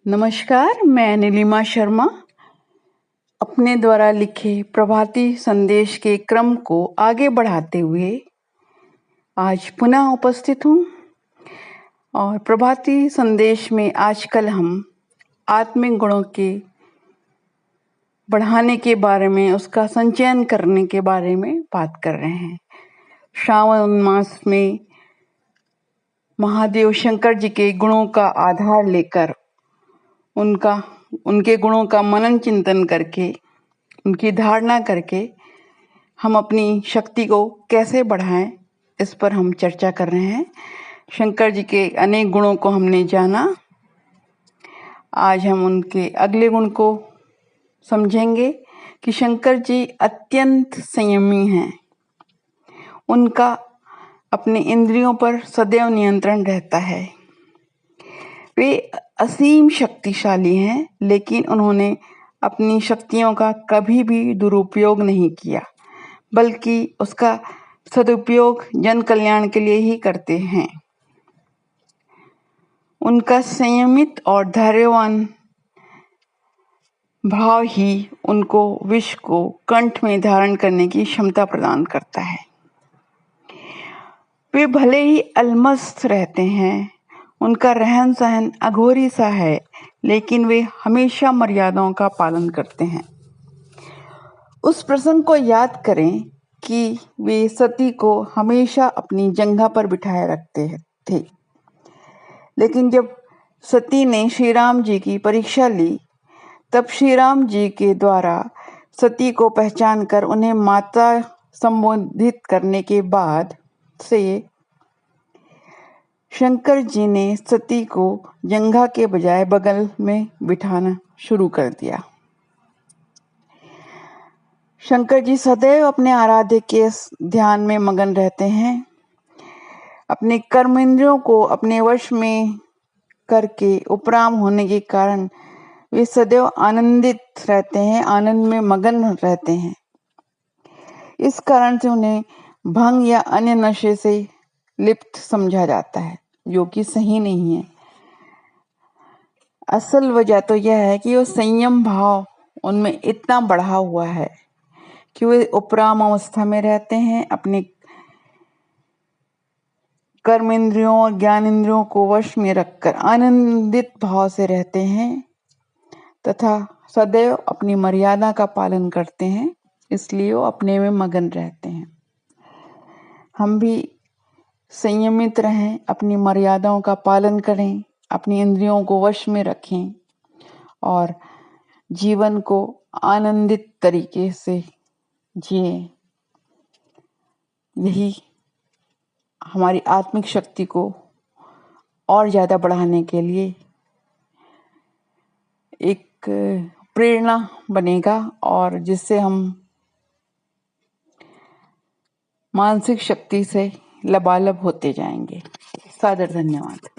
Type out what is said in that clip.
नमस्कार, मैं नीलिमा शर्मा अपने द्वारा लिखे प्रभाती संदेश के क्रम को आगे बढ़ाते हुए आज पुनः उपस्थित हूँ। और प्रभाती संदेश में आजकल हम आत्मिक गुणों के बढ़ाने के बारे में, उसका संचयन करने के बारे में बात कर रहे हैं। श्रावण मास में महादेव शंकर जी के गुणों का आधार लेकर उनके गुणों का मनन चिंतन करके, उनकी धारणा करके हम अपनी शक्ति को कैसे बढ़ाएं, इस पर हम चर्चा कर रहे हैं। शंकर जी के अनेक गुणों को हमने जाना। आज हम उनके अगले गुण को समझेंगे कि शंकर जी अत्यंत संयमी हैं। उनका अपने इंद्रियों पर सदैव नियंत्रण रहता है। वे असीम शक्तिशाली हैं, लेकिन उन्होंने अपनी शक्तियों का कभी भी दुरुपयोग नहीं किया, बल्कि उसका सदुपयोग जन कल्याण के लिए ही करते हैं। उनका संयमित और धैर्यवान भाव ही उनको विष को कंठ में धारण करने की क्षमता प्रदान करता है। वे भले ही अलमस्त रहते हैं, उनका रहन सहन अघोरी सा है, लेकिन वे हमेशा मर्यादाओं का पालन करते हैं। उस प्रसंग को याद करें कि वे सती को हमेशा अपनी जंघा पर बिठाए रखते थे, लेकिन जब सती ने श्री राम जी की परीक्षा ली, तब श्री राम जी के द्वारा सती को पहचान कर उन्हें माता संबोधित करने के बाद से शंकर जी ने सती को जंघा के बजाय बगल में बिठाना शुरू कर दिया। शंकर जी सदैव अपने आराध्य के ध्यान में मगन रहते हैं। अपने कर्मेंद्रियों को अपने वश में करके उपराम होने के कारण वे सदैव आनंदित रहते हैं, आनंद में मगन रहते हैं। इस कारण से उन्हें भंग या अन्य नशे से लिप्त समझा जाता है, जो कि सही नहीं है। असल वजह तो यह है कि वो संयम भाव उनमें इतना बढ़ा हुआ है कि वे उपराम अवस्था में रहते हैं, अपने कर्म इंद्रियों और ज्ञान इंद्रियों को वश में रखकर आनंदित भाव से रहते हैं तथा सदैव अपनी मर्यादा का पालन करते हैं, इसलिए वो अपने में मगन रहते हैं। हम भी संयमित रहें, अपनी मर्यादाओं का पालन करें, अपनी इंद्रियों को वश में रखें और जीवन को आनंदित तरीके से जिएं। यही हमारी आत्मिक शक्ति को और ज़्यादा बढ़ाने के लिए एक प्रेरणा बनेगा और जिससे हम मानसिक शक्ति से लबालब होते जाएंगे। सादर धन्यवाद।